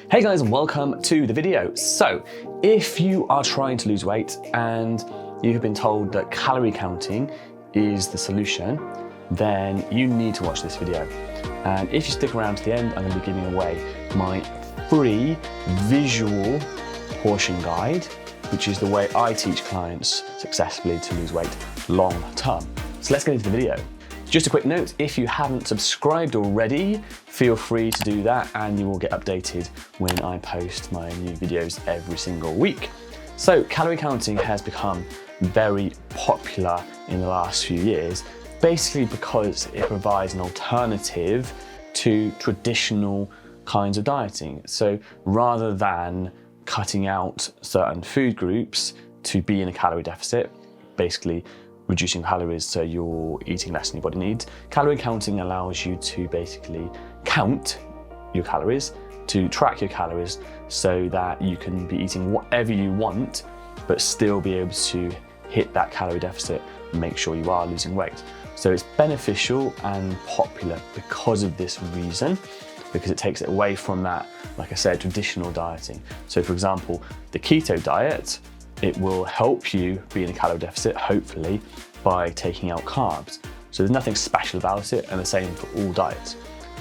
Hey guys, and welcome to the video. So, if you are trying to lose weight and you have been told that calorie counting is the solution, then you need to watch this video. And if you stick around to the end, I'm going to be giving away my free visual portion guide, which is the way I teach clients successfully to lose weight long term. So let's get into the video. Just a quick note, if you haven't subscribed already, feel free to do that and you will get updated when I post my new videos every single week. So calorie counting has become very popular in the last few years, basically because it provides an alternative to traditional kinds of dieting. So rather than cutting out certain food groups to be in a calorie deficit, basically reducing calories so you're eating less than your body needs, calorie counting allows you to basically count your calories, to track your calories so that you can be eating whatever you want but still be able to hit that calorie deficit and make sure you are losing weight. So it's beneficial and popular because of this reason, because it takes it away from that, like I said, traditional dieting. So for example, the keto diet, it will help you be in a calorie deficit, hopefully, by taking out carbs. So there's nothing special about it, and the same for all diets.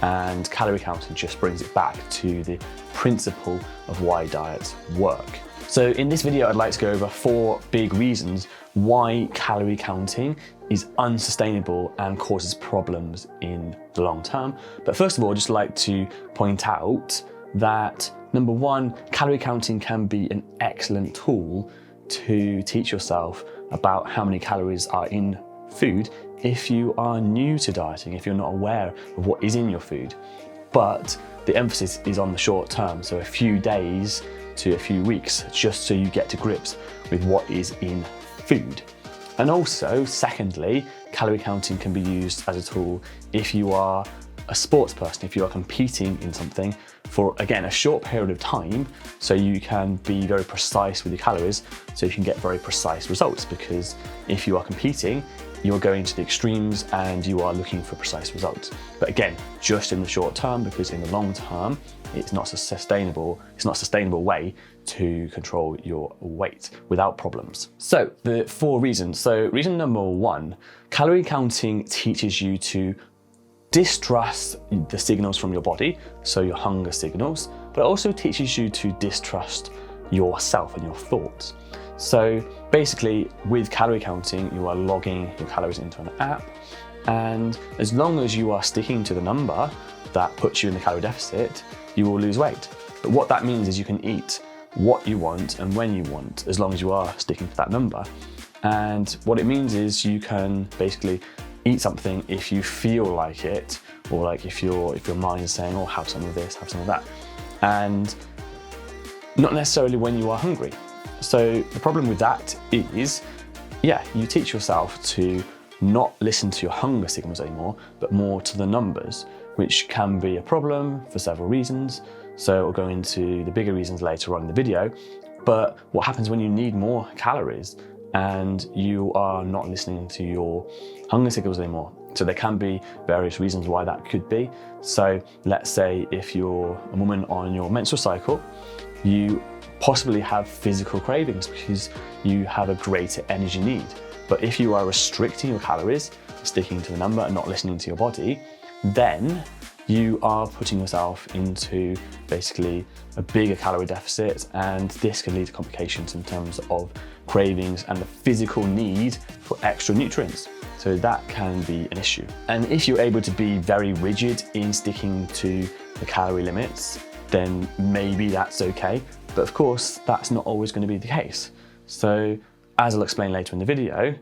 And calorie counting just brings it back to the principle of why diets work. So in this video, I'd like to go over 4 big reasons why calorie counting is unsustainable and causes problems in the long term. But first of all, I'd just like to point out that number 1, calorie counting can be an excellent tool to teach yourself about how many calories are in food if you are new to dieting, if you're not aware of what is in your food. But the emphasis is on the short term, so a few days to a few weeks, just so you get to grips with what is in food. And also, secondly, calorie counting can be used as a tool if you are a sports person, if you are competing in something for, again, a short period of time, so you can be very precise with your calories, so you can get very precise results. Because if you are competing, you're going to the extremes and you are looking for precise results. But again, just in the short term, because in the long term, it's not a sustainable way to control your weight without problems. So the 4 reasons. So reason number 1, calorie counting teaches you to distrust the signals from your body, so your hunger signals, but it also teaches you to distrust yourself and your thoughts. So basically, with calorie counting, you are logging your calories into an app, and as long as you are sticking to the number that puts you in the calorie deficit, you will lose weight. But what that means is you can eat what you want and when you want, as long as you are sticking to that number. And what it means is you can basically eat something if you feel like it, or like if your mind is saying, oh, have some of this, have some of that, and not necessarily when you are hungry. So the problem with that is, you teach yourself to not listen to your hunger signals anymore, but more to the numbers, which can be a problem for several reasons. So we'll go into the bigger reasons later on in the video. But what happens when you need more calories and you are not listening to your hunger signals anymore? So there can be various reasons why that could be. So let's say if you're a woman on your menstrual cycle, you possibly have physical cravings because you have a greater energy need. But if you are restricting your calories, sticking to the number and not listening to your body, then you are putting yourself into basically a bigger calorie deficit, and this can lead to complications in terms of cravings and the physical need for extra nutrients. So that can be an issue. And if you're able to be very rigid in sticking to the calorie limits, then maybe that's okay. But of course, that's not always going to be the case. So as I'll explain later in the video,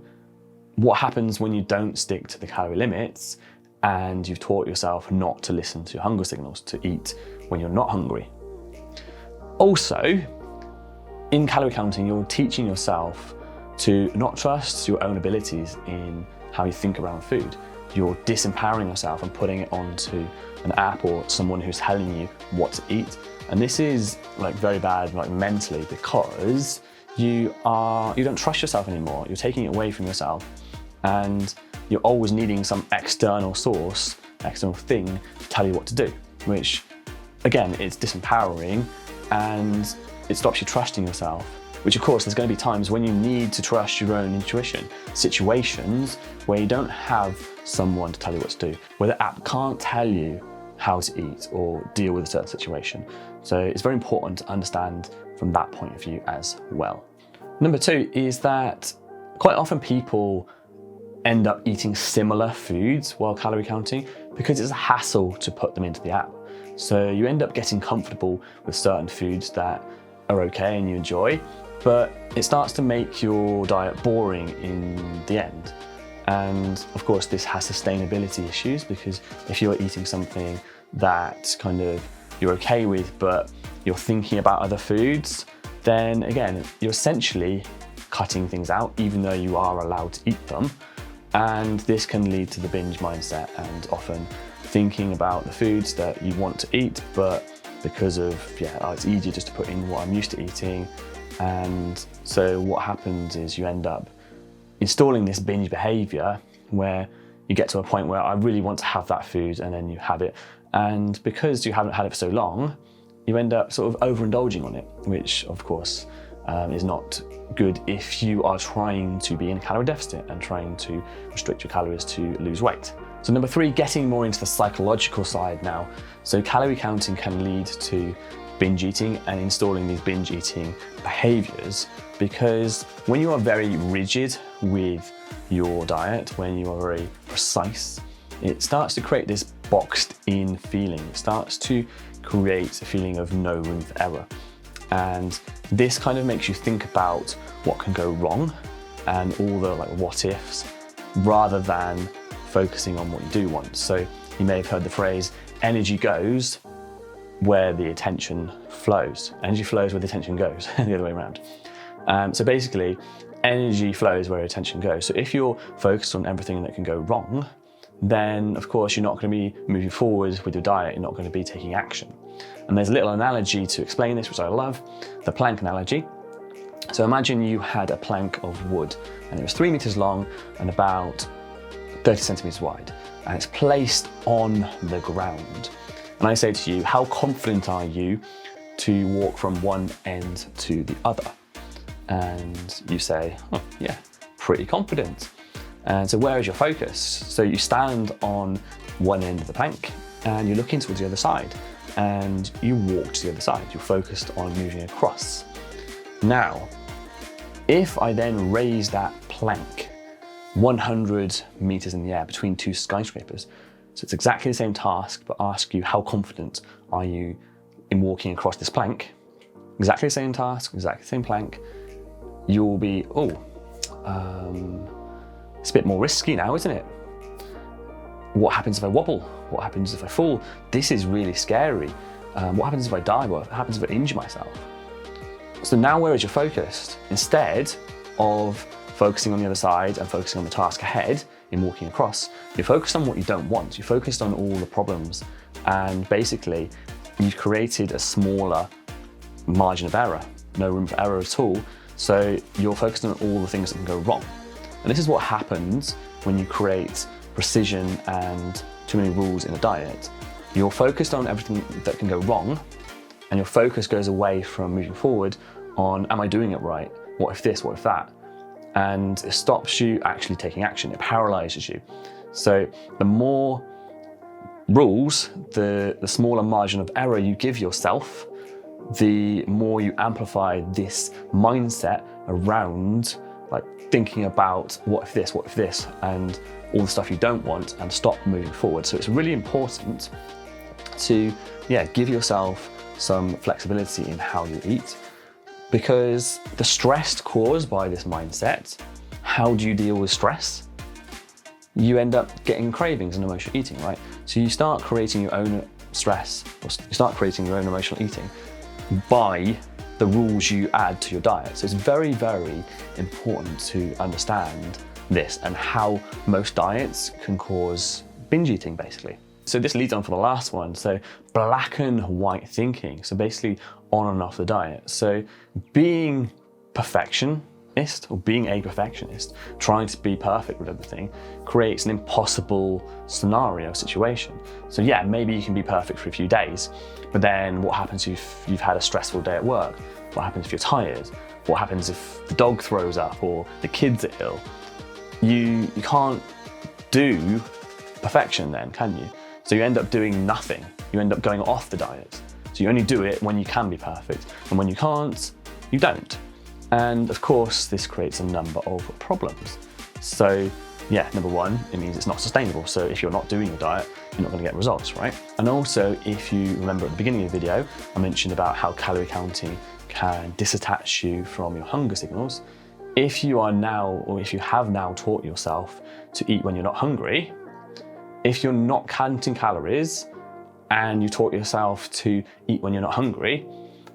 what happens when you don't stick to the calorie limits and you've taught yourself not to listen to your hunger signals, to eat when you're not hungry. Also, in calorie counting, you're teaching yourself to not trust your own abilities in how you think around food. You're disempowering yourself and putting it onto an app or someone who's telling you what to eat. And this is like very bad, like mentally, because you don't trust yourself anymore. You're taking it away from yourself, and you're always needing some external source, external thing to tell you what to do, which again, it's disempowering and it stops you trusting yourself, which of course there's going to be times when you need to trust your own intuition, situations where you don't have someone to tell you what to do, where the app can't tell you how to eat or deal with a certain situation. So it's very important to understand from that point of view as well. Number 2 is that quite often people end up eating similar foods while calorie counting because it's a hassle to put them into the app. So you end up getting comfortable with certain foods that are okay and you enjoy, but it starts to make your diet boring in the end. And of course, this has sustainability issues because if you're eating something that kind of you're okay with, but you're thinking about other foods, then again, you're essentially cutting things out, even though you are allowed to eat them. And this can lead to the binge mindset and often thinking about the foods that you want to eat, but because of, it's easier just to put in what I'm used to eating. And so what happens is you end up installing this binge behavior where you get to a point where I really want to have that food, and then you have it. And because you haven't had it for so long, you end up sort of overindulging on it, which of course is not good if you are trying to be in a calorie deficit and trying to restrict your calories to lose weight. So number 3, getting more into the psychological side now. So calorie counting can lead to binge eating and installing these binge eating behaviors, because when you are very rigid with your diet, when you are very precise, it starts to create this boxed in feeling. It starts to create a feeling of no room for error. And this kind of makes you think about what can go wrong and all the what ifs, rather than focusing on what you do want. So you may have heard the phrase, energy goes where the attention flows. Energy flows where the attention goes, the other way around. So basically, energy flows where attention goes. So if you're focused on everything that can go wrong, then of course you're not going to be moving forward with your diet, you're not going to be taking action. And there's a little analogy to explain this, which I love, the plank analogy. So imagine you had a plank of wood and it was 3 meters long and about 30 centimeters wide, and it's placed on the ground. And I say to you, how confident are you to walk from one end to the other? And you say, oh, yeah, pretty confident. And so where is your focus? So you stand on one end of the plank and you're looking towards the other side and you walk to the other side. You're focused on moving across. Now, if I then raise that plank 100 meters in the air between 2 skyscrapers, so it's exactly the same task, but ask you, how confident are you in walking across this plank? Exactly the same task, exactly the same plank. You'll be, it's a bit more risky now, isn't it? What happens if I wobble? What happens if I fall? This is really scary. What happens if I die? What happens if I injure myself? So now where is your focus? Instead of focusing on the other side and focusing on the task ahead in walking across, you're focused on what you don't want. You're focused on all the problems, and basically you've created a smaller margin of error, no room for error at all. So you're focused on all the things that can go wrong. And this is what happens when you create precision and too many rules in a diet. You're focused on everything that can go wrong, and your focus goes away from moving forward on, am I doing it right? What if this, what if that? And it stops you actually taking action. It paralyzes you. So the more rules, the smaller margin of error you give yourself, the more you amplify this mindset around thinking about what if this, and all the stuff you don't want, and stop moving forward. So it's really important to give yourself some flexibility in how you eat, because the stress caused by this mindset, how do you deal with stress? You end up getting cravings and emotional eating, right? So you start creating your own stress, or you start creating your own emotional eating by the rules you add to your diet. So it's very, very important to understand this and how most diets can cause binge eating, basically. So this leads on for the last one. So black and white thinking. So basically on and off the diet. So being perfection, perfectionist or being a perfectionist, trying to be perfect with everything, creates an impossible scenario, situation. So yeah, maybe you can be perfect for a few days, but then what happens if you've had a stressful day at work? What happens if you're tired? What happens if the dog throws up or the kids are ill? You can't do perfection then, can you? So you end up doing nothing. You end up going off the diet. So you only do it when you can be perfect, and when you can't, you don't. And of course, this creates a number of problems. So yeah, number one, it means it's not sustainable. So if you're not doing your diet, you're not going to get results, right? And also, if you remember at the beginning of the video, I mentioned about how calorie counting can disattach you from your hunger signals. If you are now, or if you have now taught yourself to eat when you're not hungry, if you're not counting calories and you taught yourself to eat when you're not hungry,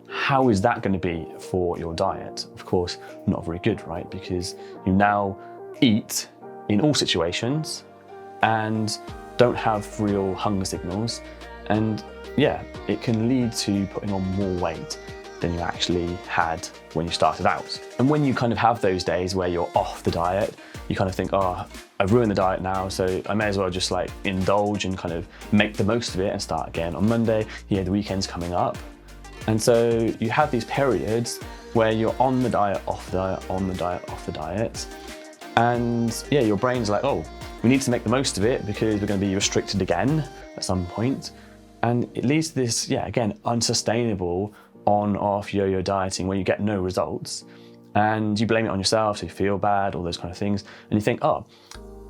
how is that going to be for your diet? Of course, not very good, right? Because you now eat in all situations and don't have real hunger signals. And yeah, it can lead to putting on more weight than you actually had when you started out. And when you kind of have those days where you're off the diet, you kind of think, oh, I've ruined the diet now, so I may as well just like indulge and kind of make the most of it and start again on Monday. Yeah, the weekend's coming up. And so you have these periods where you're on the diet, off the diet, on the diet, off the diet. And yeah, your brain's like, oh, we need to make the most of it because we're going to be restricted again at some point. And it leads to this, yeah, again, unsustainable on-off yo-yo dieting where you get no results. And you blame it on yourself, so you feel bad, all those kind of things. And you think, oh,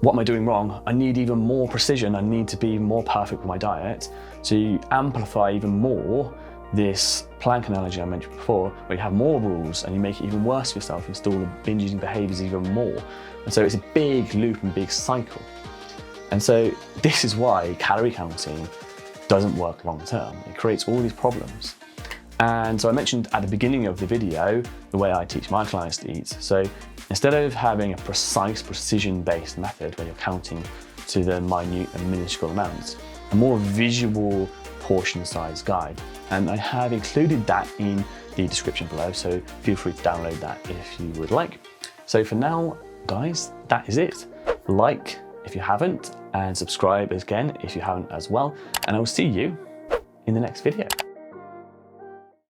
what am I doing wrong? I need even more precision. I need to be more perfect with my diet. So you amplify even more this plank analogy I mentioned before, where you have more rules and you make it even worse for yourself, install the binge eating behaviors even more. And so it's a big loop and big cycle. And so this is why calorie counting doesn't work long term. It creates all these problems. And so I mentioned at the beginning of the video, the way I teach my clients to eat. So instead of having a precise, precision-based method where you're counting to the minute and minuscule amounts, a more visual portion size guide. And I have included that in the description below, so feel free to download that if you would like. So for now, guys, that is it. Like if you haven't, and subscribe again if you haven't as well. And I will see you in the next video.